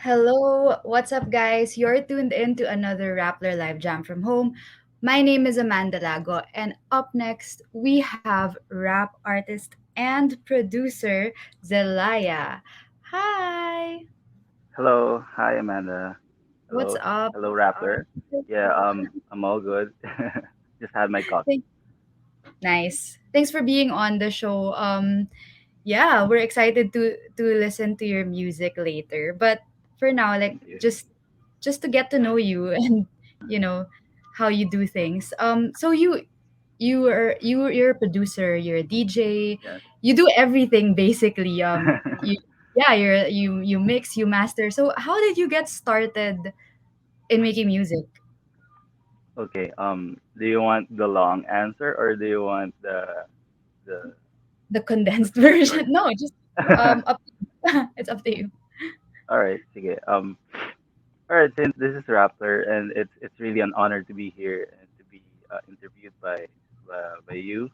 Hello, what's up, guys? You're tuned in to another Rappler Live Jam from home. My name is Amanda Lago, and up next, we have rap artist and producer Zelijah. Hi, Hello, hi Amanda. what's Hello, up? hello Rappler. Yeah, I'm all good. Just had my coffee. Thank- nice. Thanks for being on the show. Yeah, we're excited to listen to your music later. But for now, like Thank you. just to get to know you and you know how you do things. So you're a producer, you're a DJ, Yes. you do everything basically. You yeah, you mix, you master. So how did you get started in making music? Okay. Do you want the long answer or do you want the The the condensed short? version? No, just up. It's up to you. All right. Sige. All right. Since this is Rappler and it's really an honor to be here and to be interviewed by you.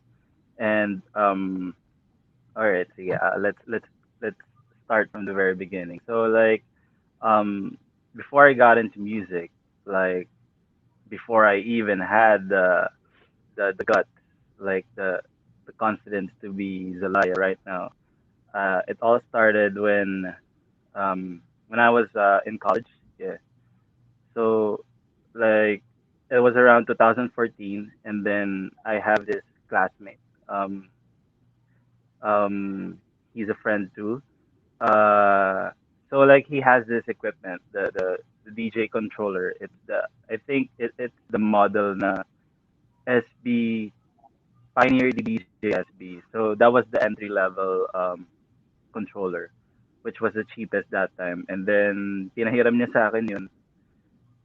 And all right. Sige. Let's start from the very beginning. So like um before I got into music, like before I even had the guts, like the confidence to be Zelaya right now. It all started when I was in college. Yeah. So like it was around 2014, and then I have this classmate. Um, he's a friend too. Uh, so like he has this equipment, the DJ controller. I think it's the model na SB Pioneer DJ SB. So that was the entry level controller, which was the cheapest that time. And then pinahiram niya sa akin yun.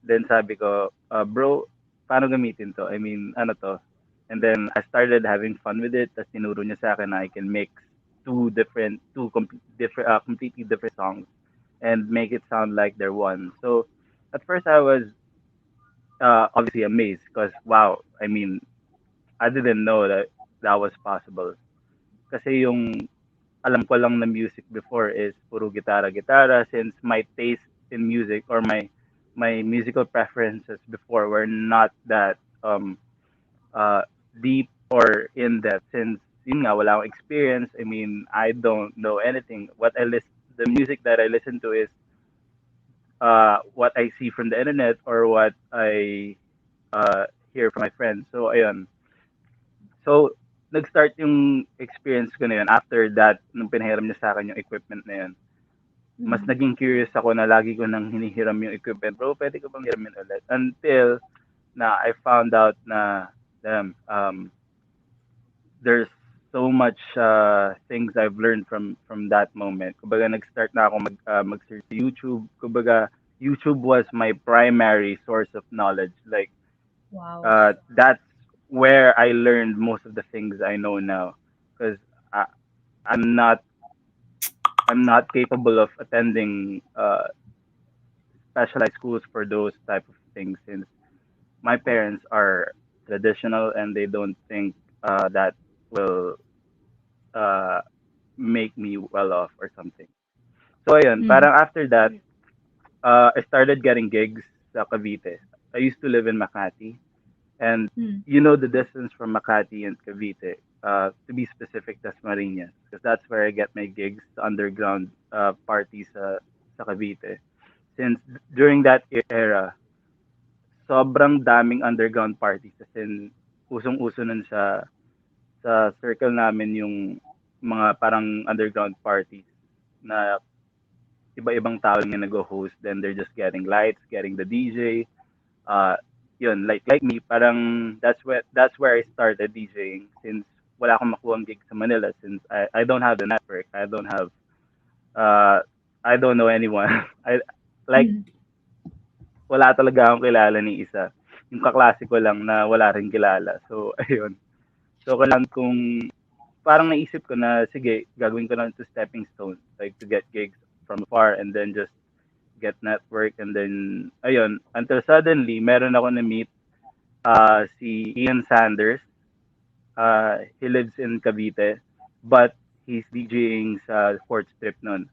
Then sabi ko, bro, paano gamitin to? I mean, ano to? And then I started having fun with it. Tapos tinuro niya sa akin na I can mix completely different songs and make it sound like they're one. So at first I was obviously amazed because wow, I mean, I didn't know that that was possible. Kasi yung alam ko lang na music before is puro gitara-gitara since my taste in music or my musical preferences before were not that uh deep or in depth since yun nga wala akong experience. I mean, I don't know anything. The music that I listen to is what I see from the internet or what I uh hear from my friends. So ayun. So nag-start yung experience ko na yun after that nung pinahiram niya sa akin yung equipment na yun. Mas Mhm. naging curious ako na lagi ko nang hinihiram yung equipment. Bro, pwede ko bang hiramin ulit? Until na I found out na damn, there's so much things I've learned from that moment. Kumbaga nag-start na ako mag-search sa YouTube. Kumbaga YouTube was my primary source of knowledge. Like Wow. that's where I learned most of the things I know now. Because I'm not I'm not capable of attending specialized schools for those type of things since my parents are traditional and they don't think that will uh, make me well off or something. So ayun, Mm. parang after that, I started getting gigs sa Cavite. I used to live in Makati, and Mm. you know the distance from Makati and Cavite. To be specific, that's Marinas, because that's where I get my gigs, the underground parties sa Cavite. Since during that era, sobrang daming underground parties. As in, usong-uso nun sa circle namin yung mga parang underground parties na iba-ibang tao lang yung nag-host. Then they're just getting lights, getting the DJ. Uh, yun, like me, parang that's where I started DJing since wala akong makuha gig sa Manila since I don't have the network. Uh, I don't know anyone. I like Mm. wala talaga akong kilala ni isa. Yung kaklase ko lang na wala rin kilala. So, ayun. So, kailangan kong, parang naisip ko na, sige, gagawin ko lang to stepping stone. Like, to get gigs from afar and then just get network. And then, ayun, until suddenly, meron ako na-meet si Ian Sanders. He lives in Cavite, but he's DJing sa Fourth Strip nun.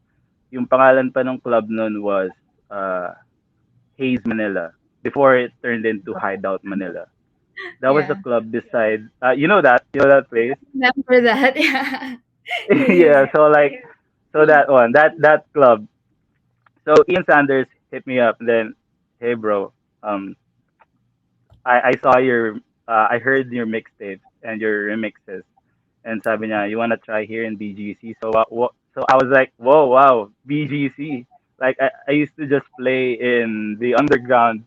Yung pangalan pa ng club nun was uh, Haze Manila before it turned into Hideout Manila. That was the Yeah. club beside. You know that place. Remember that? Yeah. Yeah. Haze. So like, so that one, that club. So Ian Sanders hit me up. And then, hey bro, um, I saw I heard your mixtapes and your remixes, and sabi niya, you wanna try here in BGC? So I was like, whoa, wow, BGC. Like I used to just play in the underground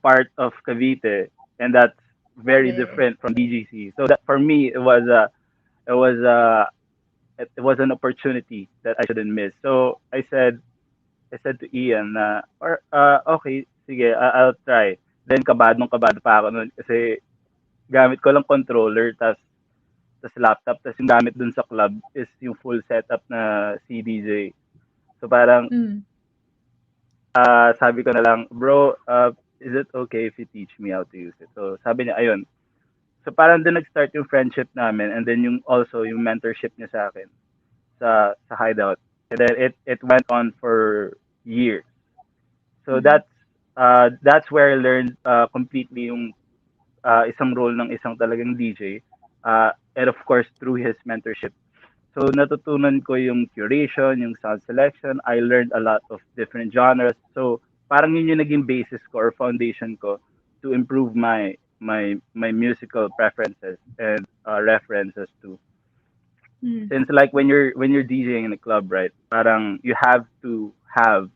part of Cavite, and that's very Really? different from BGC. So that for me, it was uh it was an opportunity that I shouldn't miss. So I said to Ian na, or okay, sige, I'll try. Then kabado pa ako nun kasi gamit ko lang controller tas laptop tas yung gamit dun sa club is yung full setup na CDJ. So parang Mm. sabi ko na lang, bro, is it okay if you teach me how to use it? So sabi niya, ayun. So parang doon nag-start yung friendship namin and then yung also yung mentorship niya sa akin sa Hideout. And then it went on for years. So Mm. that's where I learned completely yung isang role ng isang talagang DJ. And of course through his mentorship. So natutunan ko yung curation, yung sound selection. I learned a lot of different genres. So parang yun yung naging basis ko or foundation ko to improve my musical preferences and references too. Mm. Since like when you're DJing in a club, right? Parang you have to have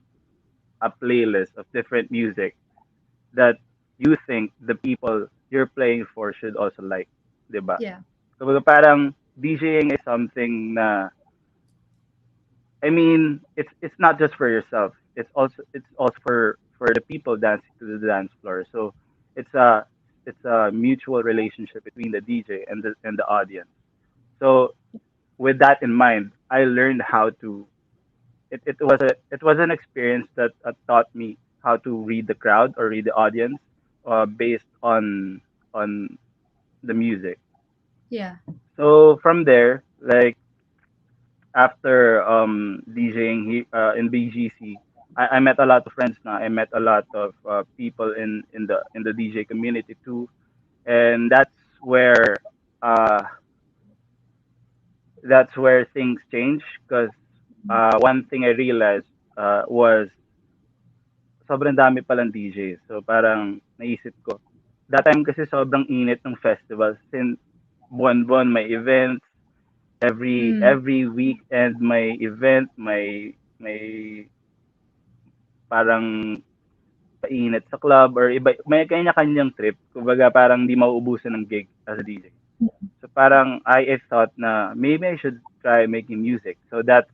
a playlist of different music that you think the people you're playing for should also like, 'di ba? Yeah. Kumbaga parang DJing is something na I mean, it's not just for yourself. It's also for the people dancing to the dance floor. So it's a it's a mutual relationship between the DJ and the audience. So with that in mind, I learned how to. It was an experience that taught me how to read the crowd or read the audience, based on the music. Yeah. So from there, like after DJing in BGC, I met a lot of friends now. I met a lot of people in the DJ community too, and uh, that's where things change because one thing I realized was sobrang dami palang DJs. So parang naisip ko, that time kasi sobrang init ng festival since buwan-buwan may events, Mm. every weekend may event, may parang painit sa club or iba may kanya-kanyang trip. Kumbaga parang di mauubusan ng gig as a DJ. So parang I thought na maybe I should try making music. So that's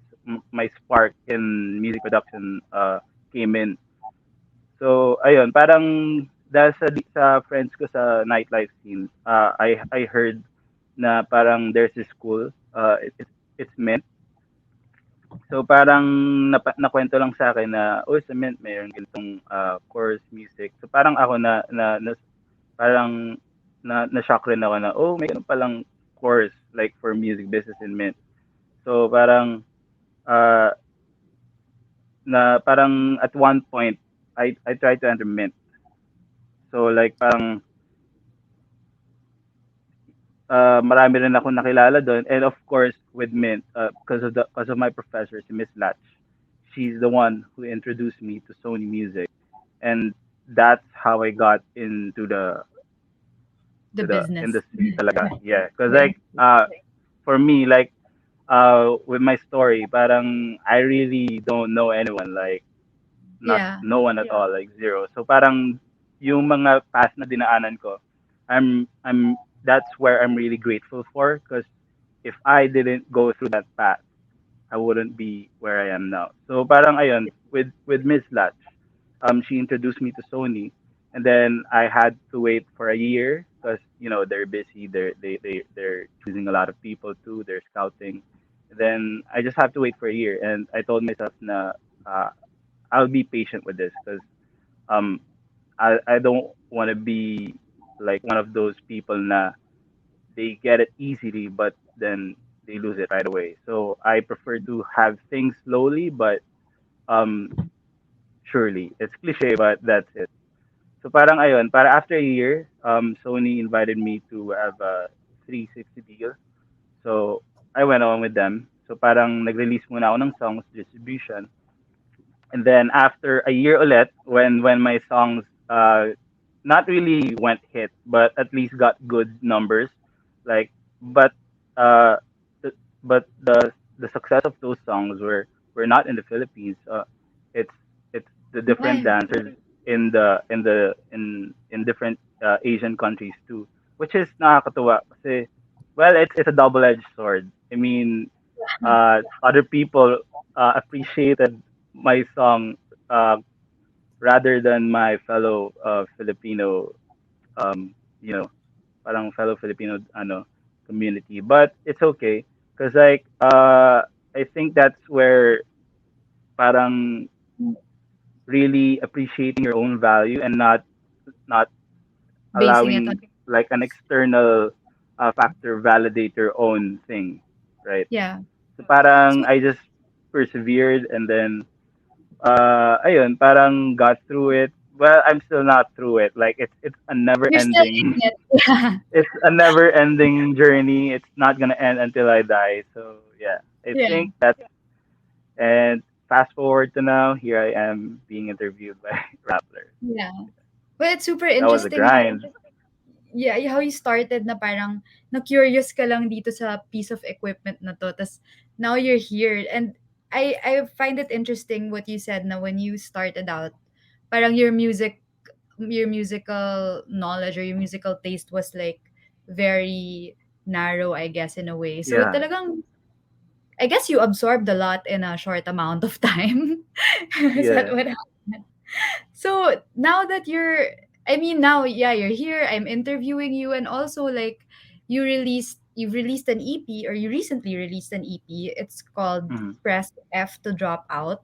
my spark in music production came in. So ayun, parang dahil sa friends ko sa nightlife scene, I heard na parang there's this school, it's Mint. So parang nakwento lang sa akin na, "Uy, sa Mint mayroong ganitong course music." So parang ako na parang na-shock rin ako na, "Oh, may gano'n palang course like for music business in Mint." So parang uh, na parang at one point I tried to enter Mint. So like parang marami rin akong nakilala doon and of course with Mint, because of my professor si Miss Latch. She's the one who introduced me to Sony Music, and that's how I got into The the business. industry talaga. Yeah, because The like industry. for me like with my story, parang I really don't know anyone, like not Yeah. no one at all, like zero. So parang yung mga past na dinaanan ko, I'm that's where I'm really grateful for because if I didn't go through that path, I wouldn't be where I am now. So parang ayun, with Miss Latch, she introduced me to Sony, and then I had to wait for a year because they're busy, they're choosing a lot of people too, they're scouting. Then I just have to wait for a year, and I told myself na uh, I'll be patient with this because um I don't want to be like one of those people na they get it easily, but then they lose it right away. So I prefer to have things slowly, but Um, surely it's cliche, but that's it. So parang ayun, para after a year, Sony invited me to have a 360 deal. So I went on with them. So parang nag-release muna ako ng songs distribution. And then after a year ulit, when my songs not really went hit, but at least got good numbers, like but uh th- but the success of those songs were not in the Philippines. It's it's the different Why? dancers in different Asian countries too, which is nakakatuwa kasi well, it's a double-edged sword. I mean, other people appreciated my song uh, rather than my fellow Filipino, you know, parang fellow Filipino community. But it's okay because I think that's where parang really appreciating your own value and not Basing it on, allowing like an external factor validate your own thing, right? yeah. So So parang I just persevered and then ayun, parang got through it. Well, I'm still not through it. Like it's a never you're still ending in it. Yeah. it's a never ending journey. It's not gonna end until I die. So yeah, I Yeah. think that's and fast forward to now, here I am being interviewed by Rappler. Yeah. Well, it's super That was a interesting how, grind. yeah, how you started na parang na-curious ka lang dito sa piece of equipment na 'to, ta's now you're here. And I find it interesting what you said na when you started out, parang your musical knowledge or your musical taste was, like, very narrow, I guess, in a way. So Yeah, talagang I guess you absorbed a lot in a short amount of time. Is that yeah. what happened? So now that I mean, now, yeah, you're here. I'm interviewing you, and also like you've released an EP, or you recently released an EP. It's called Hmm. Press F to Drop Out,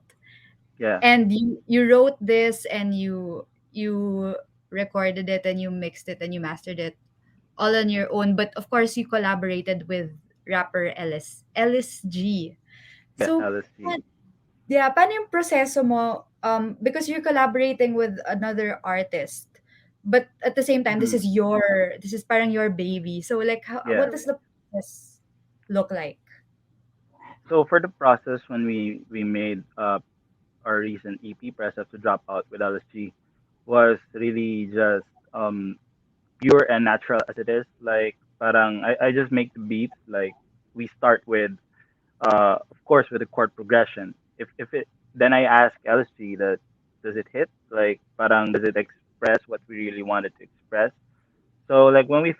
Yeah, and you wrote this, and you recorded it, and you mixed it, and you mastered it all on your own. But of course, you collaborated with rapper Ellis G. yeah. So, LSG. yeah, paano yung proseso mo, because you're collaborating with another artist, but at the same time, Hmm. this is parang your baby. So, like, what Yeah. does the process look like? So for the process when we made our recent EP Press Up to Drop Out with LSG was really just um pure and natural as it is. Like parang I just make the beats like we start with of course with the chord progression. If it then I ask LSG that does it hit? Like parang does it express what we really wanted to express? So like when we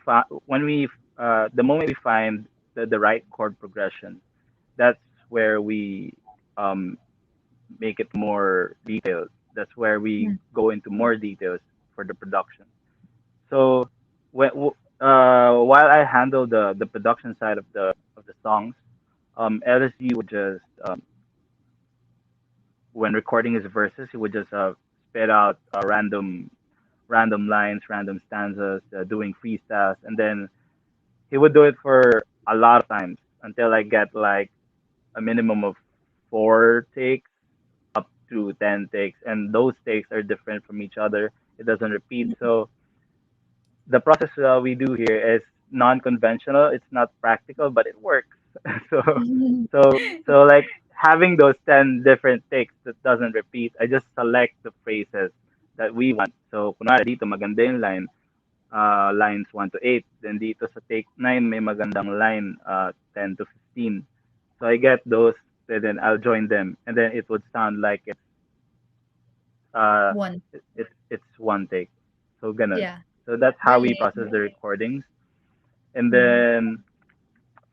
the moment we find the right chord progression, that's where we um make it more detailed. That's where we Mm. go into more details for the production. So while I handle the production side of the songs, LSG would just when recording his verses, he would just spit out random lines, random stanzas, doing freestyles, and then he would do it for a lot of times until I get like a minimum of 4 takes up to 10 takes, and those takes are different from each other. It doesn't repeat. So the process we do here is non-conventional. It's not practical, but it works. so so like having those 10 different takes that doesn't repeat. I just select the phrases that we want. So kunwari dito maganda yung line, lines 1 to 8. Then dito sa take 9 may magandang line 10 to 15. So I get those, and then I'll join them, and then it would sound like uh One. it's 1 take. So ganun. Yeah. So that's how we Galing. process the recordings. And Mm. then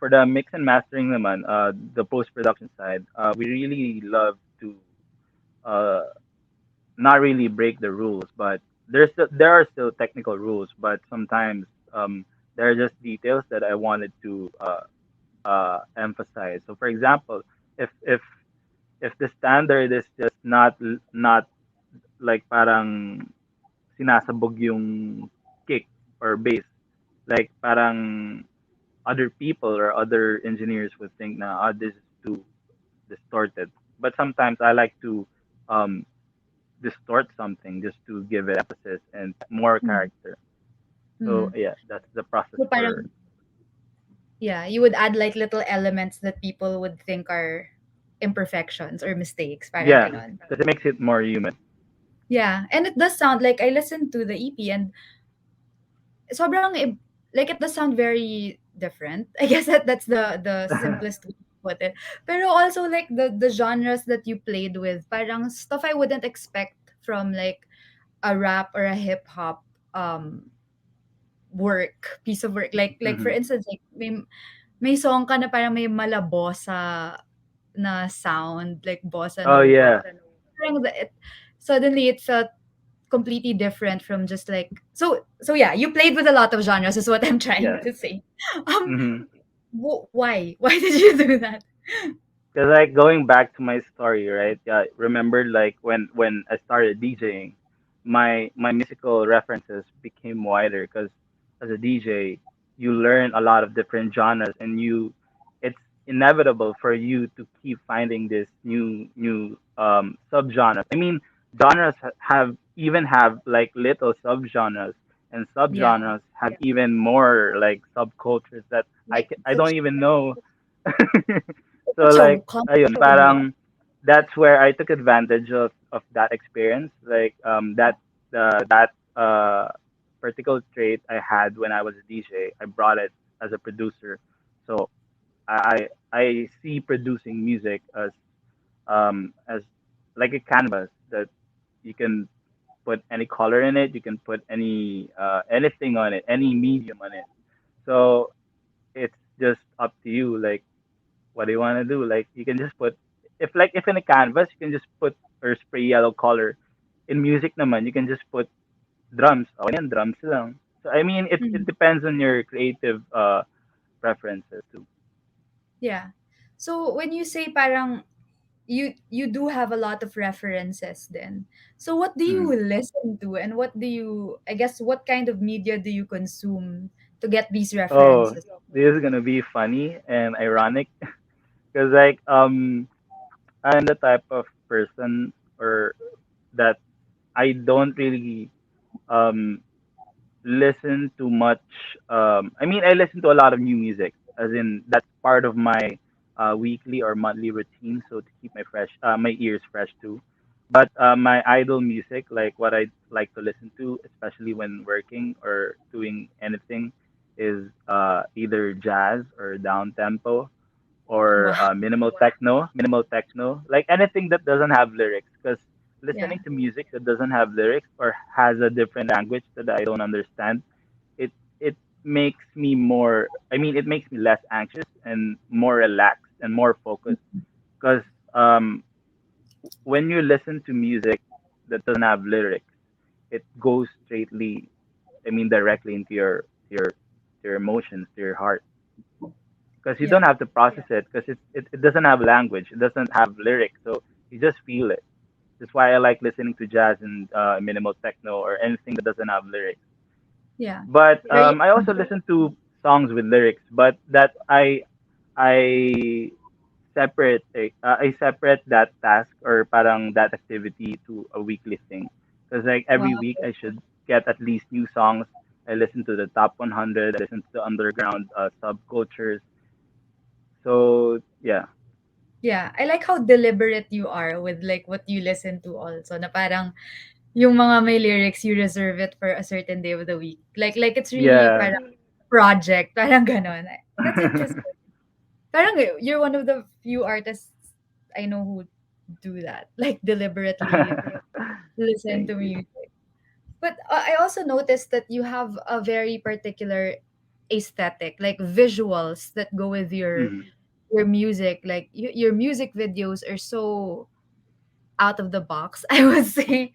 for the mix and mastering naman, the post production side, we really love to uh not really break the rules, but there are still technical rules, but sometimes there are just details that I wanted to emphasize. So for example, if if if the standard is just not like parang sinasabog yung kick or bass, like parang other people or other engineers would think na this is too distorted. But sometimes I like to um distort something just to give it emphasis and more Mm. character. So Mm. yeah, that's the process So for. parang, yeah, you would add like little elements that people would think are imperfections or mistakes, parang Yeah, ganon. because it makes it more human. Yeah, and it does sound like I listened to the EP and sobrang like it does sound very different. I guess that's the simplest way to put it. Pero also like the genres that you played with, parang stuff I wouldn't expect from like a rap or a hip hop piece of work. Like for Hmm. instance, like may song ka na parang may malabosa na sound, like bossa Oh nova. yeah, Parang suddenly it felt completely different from just like so yeah, you played with a lot of genres is what I'm trying yeah. to say. Um Hmm. why? Why did you do that? Because like going back to my story, right? Yeah, remember like when I started DJing, my musical references became wider because as a DJ, you learn a lot of different genres, and it's inevitable for you to keep finding this new subgenres. I mean, genres have like little subgenres, and Yeah. subgenres have even more like subcultures that Like I don't it's even know. So such a like ayun, complicated word. parang that's where I took advantage of that experience, like that particular trait I had when I was a DJ. I brought it as a producer. So I see producing music as like a canvas that you can put any color in it, you can put anything on it, any medium on it. So it's just up to you, like what do you want to do? Like you can just put if in a canvas you can just put or spray yellow color. In music naman you can just put drums. Okay yan, drums lang. So I mean it Mm, depends on your creative preferences too. yeah. So when you say parang you do have a lot of references then. So what do you Mm. listen to and what do you, I guess, what kind of media do you consume to get these Oh, references? this is gonna be funny and ironic because like I'm the type of person or that I don't really um listen to much. I mean, I listen to a lot of new music, as in that's part of my weekly or monthly routine, so to keep my ears fresh too. But my idol music, like what I like to listen to, especially when working or doing anything, is either jazz or down tempo or Wow. minimal techno, like anything that doesn't have lyrics. Because Yeah. listening to music that doesn't have lyrics or has a different language that I don't understand, it it makes me more. I mean, it makes me less anxious and more relaxed and more focused. Because um, when you listen to music that doesn't have lyrics, it goes straightly. I mean, directly into your emotions, to your heart because you don't Yeah. have to process it because it doesn't have language, it doesn't have lyrics, so you just feel it. That's why I like listening to jazz and minimal techno or anything that doesn't have lyrics. Yeah. But Very I also listen to songs with lyrics, but that I I separate that task or parang that activity to a weekly thing because like wow. every week I should get at least new songs. I listen to the top 100. I listen to the underground subcultures. So yeah. Yeah. I like how deliberate you are with like what you listen to also. Na parang yung mga may lyrics you reserve it for a certain day of the week. Like it's really Yeah. parang project, parang ganon. That's interesting. Parang you're one of the few artists I know who do that. Like deliberately listen Thank to you. music. But I also noticed that you have a very particular aesthetic, like visuals that go with Mhm. your music. Like your music videos are so out of the box, I would say.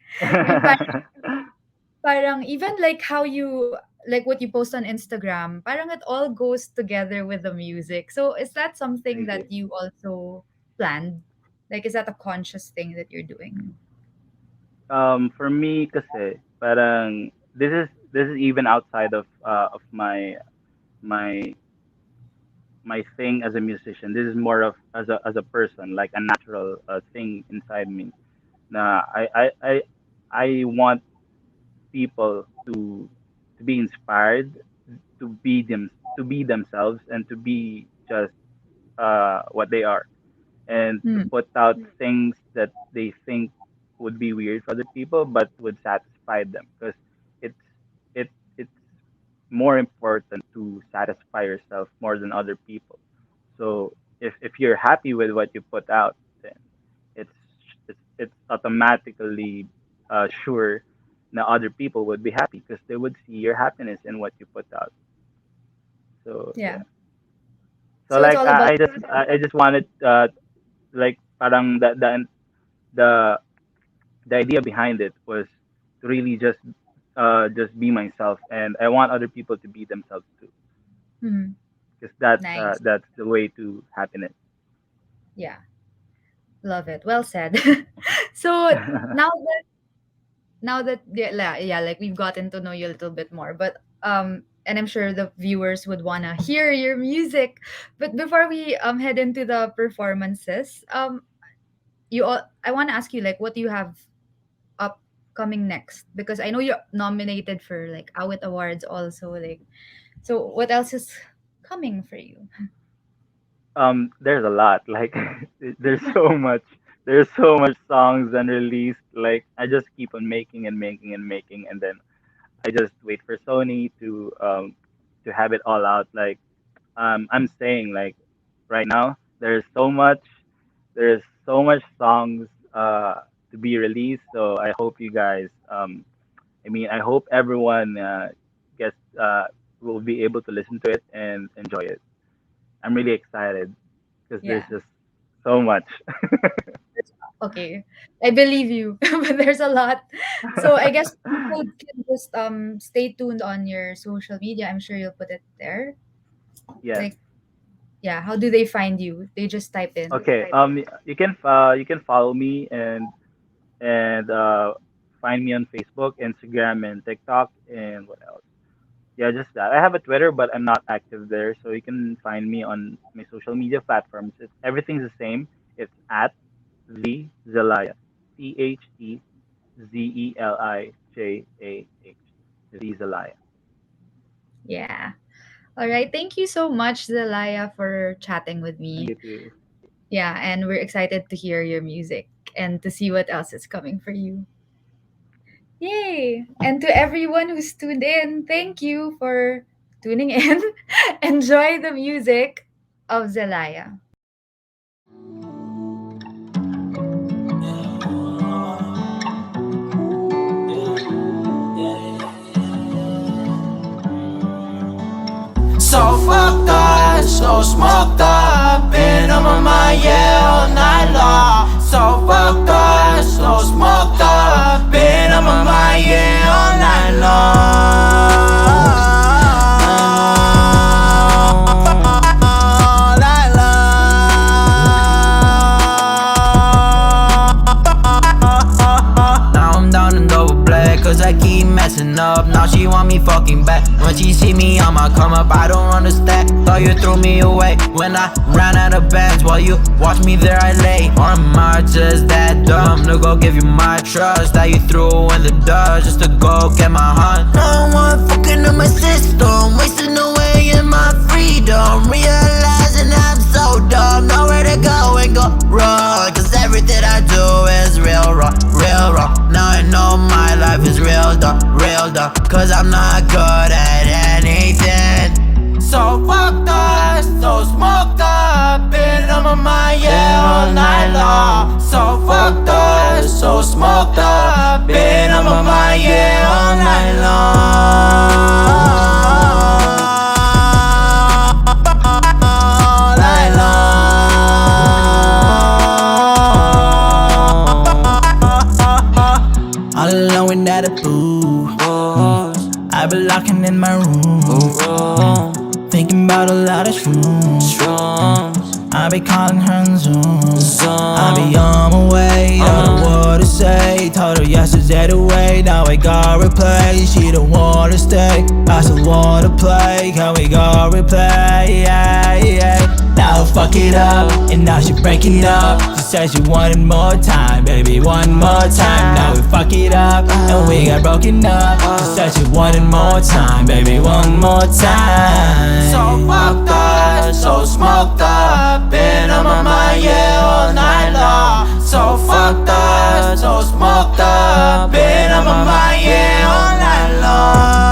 And parang even like how you like what you post on Instagram, parang it all goes together with the music. So is that something Thank that you. you also planned? Like is that a conscious thing that you're doing? For me kasi parang this is even outside of my my thing as a musician. This is more of as a person, like a natural thing inside me. Na I want people to be inspired to be themselves and to be just what they are, and to Mm. put out things that they think would be weird for other people but would satisfy them, because it's it's more important to satisfy yourself more than other people. So if you're happy with what you put out, then it's it's automatically sure that other people would be happy because they would see your happiness in what you put out. So Yeah. yeah. So So it's like all about I just wanted like parang the the idea behind it was to really just be myself, and I want other people to be themselves too, mm, because nice. that's the way to happiness. Yeah. Love it. Well said. So now that yeah, like we've gotten to know you a little bit more, but and I'm sure the viewers would want to hear your music, but before we head into the performances, I want to ask you, like, what do you have upcoming next, because I know you're nominated for like Awit Awards also, like, so what else is coming for you? There's a lot. Like there's so much. There's so much songs unreleased. Like I just keep on making and making and making, and then I just wait for Sony to have it all out. Like I'm saying, like right now, there's so much songs to be released. So I hope you guys I hope everyone gets will be able to listen to it and enjoy it. I'm really excited because there's Yeah. just so much. Okay, I believe you, but there's a lot. So I guess people can just stay tuned on your social media. I'm sure you'll put it there. Yes. Like, yeah, how do they find you? They just type in. Okay. You can follow me and find me on Facebook, Instagram, and TikTok, and what else? Yeah, just that. I have a Twitter, but I'm not active there, so you can find me on my social media platforms. Everything's the same. It's at the Zelaya, Thezelijah, the Zelaya. Yeah. All right. Thank you so much, Zelaya, for chatting with Thank me. you too. Yeah, and we're excited to hear your music and to see what else is coming for you. Yay! And to everyone who's tuned in, thank you for tuning in. Enjoy the music of Zelaya. So fucked up, so smoked up, been on my mind, yeah, all night long. So fucked up, so smoked up, been on my mind, yeah, all night long. All night long. Now I'm down in double black, cause I keep messing up. Now she want me fucking back. When she see me on my come up, I don't understand. Thought you threw me away when I ran out of bands. While you watch me there I lay. Or am I just that dumb to go give you my trust that you threw in the dust just to go get my hunt? No one fucking in my system, wasting away in my freedom. Realizing I'm so dumb, nowhere to go and go wrong. Cause everything I do is real wrong, real wrong. Now I know my life is real dumb, cause I'm not good at anything. So fucked up, so smoked up, been on my mind, yeah, all night long. So fucked up, so smoked up, been on my mind, yeah, all night long. All night long. All alone without a boo. I've been locking in my room, thinking about a lot of shrooms. I be calling her on Zoom. I be on my way, don't know what to say. Told her yesterday to wait, now I got replay. She don't wanna stay, I still wanna play. Can we go replay? Yeah, yeah. Now I'll fuck it up, and now she break it up. She said she wanted more time, baby, one more time. Now we fuck it up, and we got broken up. She said she wanted more time, baby, one more time. So fucked up, so smoked up, been on my mind, yeah, all night long. So fucked up, so smoked up, been on my mind, yeah, all night long.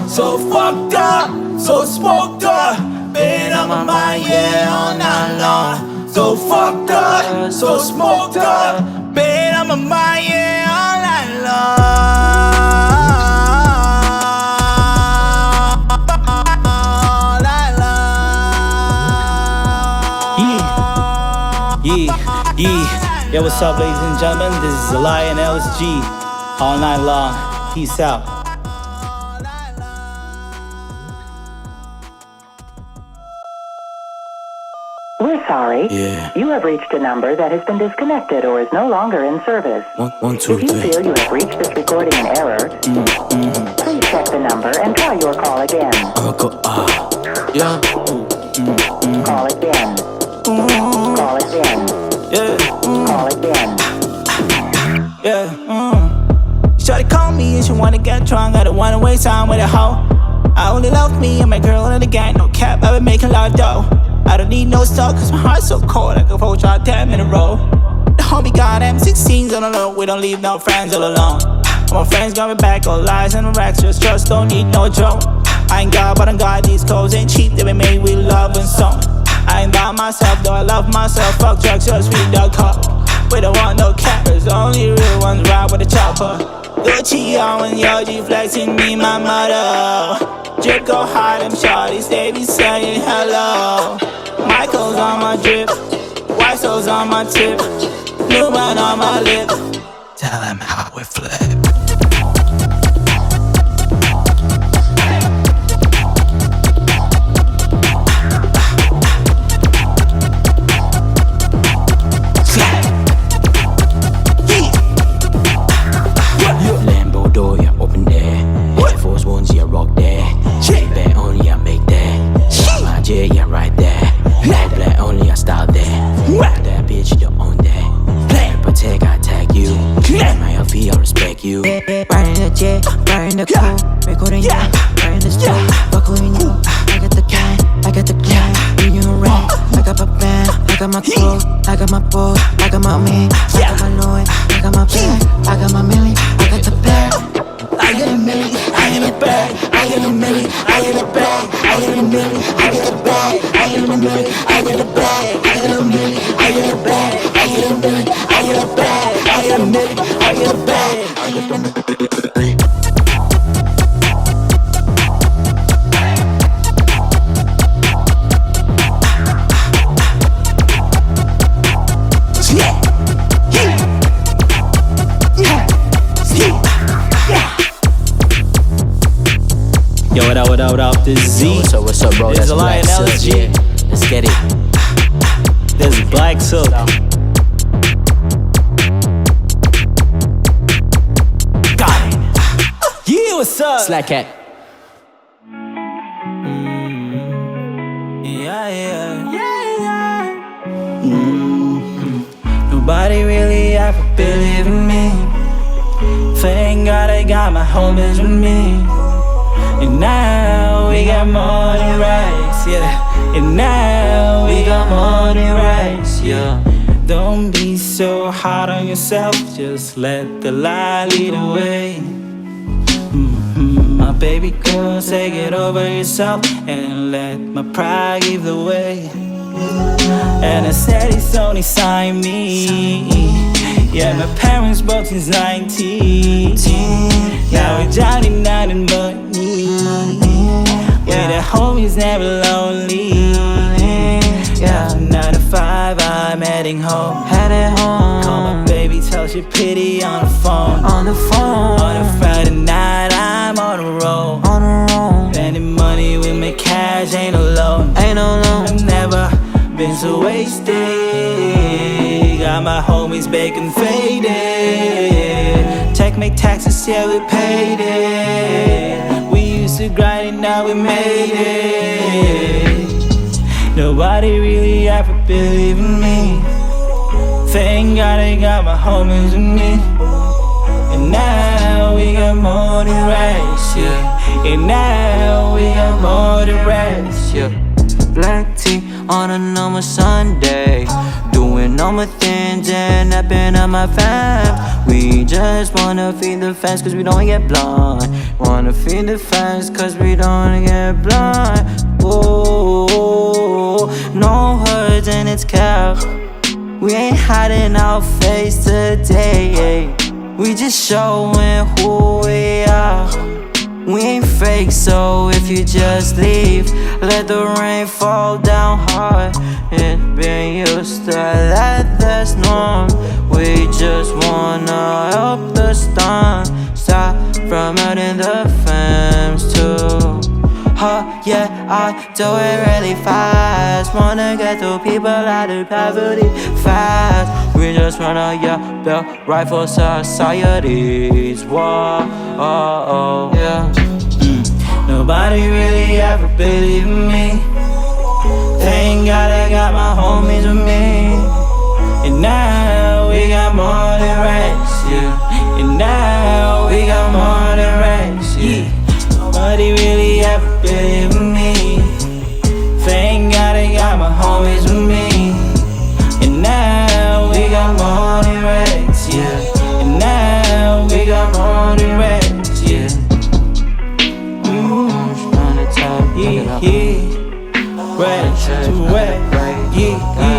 So fucked up, so smoked up, been on my mind, yeah, all night long. So fucked up, so smoked up, been on my mind, yeah, all night long. All night long. Yeah. Yo, what's up, ladies and gentlemen? This is Zelijah and LSG. All night long. Peace out. We're sorry. Yeah. You have reached a number that has been disconnected or is no longer in service. One, two, If you three. feel you have reached this recording in error, please check the number and try your call again. I'ma go, yeah. Call again. Call again. Yeah. Call again. Yeah. Shawty called me and she wanna get drunk. I don't wanna waste time with a hoe. I only love me and my girl in the gang. No cap, I've been making a lot of dough. I don't need no stuff cause my heart's so cold. I could vote y'all 10 in a row. The homie got M16s on the low. We don't leave no friends all alone. My friends got me back, all lies and racks. Just don't need no joke. I ain't God, but I got these clothes ain't cheap. They been made with love and song. I ain't about myself, though I love myself. Fuck drugs, just read the cup. We don't want no cappers, only real ones ride with a chopper. Gucci on when yo G flexing me, my motto. Drip go hard, them shorties, they be saying hello. Michael's on my drip, white souls on my tip, new one on my lip. Tell them how we flip. Lambo door, yeah, open there. Air Force Ones, yeah, rock there. Black only, yeah, make that. My J, yeah, right there. Black only, I start there. That bitch, you own that. Protect, I tag you. My LV, I respect you. Riding the jet, riding the coupe, recording you, riding the street, buckling you. I got the gang, I got the gang, you can rap. I got my band, I got my crew, I got my boy, I got my man, I got my Louis, I got my bag, I got my milli, I got the bag. I got a milli, I got a bag, I got a milli, I got a bag, I got a milli, I got a bag, I got a milli, I got a bag, I got a milli, I got a bag, I got a milli, I got a bag, I got a milli, I got a bag, I got a milli. Yo, what up, this is Z. What's up, bro? This That's is Black Lion Silk. LSG. Yeah, let's get it. This is Black Silk. Got it. Yeah, what's up? Slack cat. Yeah. Nobody really ever believe in me. Thank God I got my homies with me. And now we got more than rights, yeah. And now we got more than rights, yeah. Don't be so hard on yourself, just let the light lead the way. My baby girl, take it over yourself and let my pride give the way. And I said it's only sign me. Yeah, my parents broke since 19. Now we're drowning out in money. Yeah, the homies never lonely. Yeah, 9 to 5, I'm heading home. Call my baby, tell she pity on the phone. On a Friday night, I'm on the road. Spending money with my cash, ain't alone. I've never been so wasted. Got my homies baking faded. Check my taxes, yeah, we paid it. We used to grind it, now we made it. Nobody really ever believed in me. Thank God I got my homies with me. And now we got more than rest, yeah. And now we got more than rest, yeah. Black tea on a normal Sunday, doing normal things and napping on my fam. We just wanna feed the fans cause we don't get blind. Wanna feed the fans cause we don't get blind. Whoa, no hurts and it's cap. We ain't hiding our face today. We just showing who we are. We ain't fake, so if you just leave, let the rain fall down hard. It's been used to that, that's norm. We just wanna help the storm stop from hurting the fams too. Yeah, I do it really fast. Wanna get through people out of poverty fast. We just wanna, yeah, build right for society's war. Yeah. Nobody really ever believed in me. Thank God I got my homies with me. And now we got more than rest, yeah. And now we got more than rest, yeah. Nobody really ever believed in me. Thank God I got my homies with me. And now we got more than rest, yeah. And now we got more than rest, yeah. Yeah, yeah. Right to wet, yeah, yeah.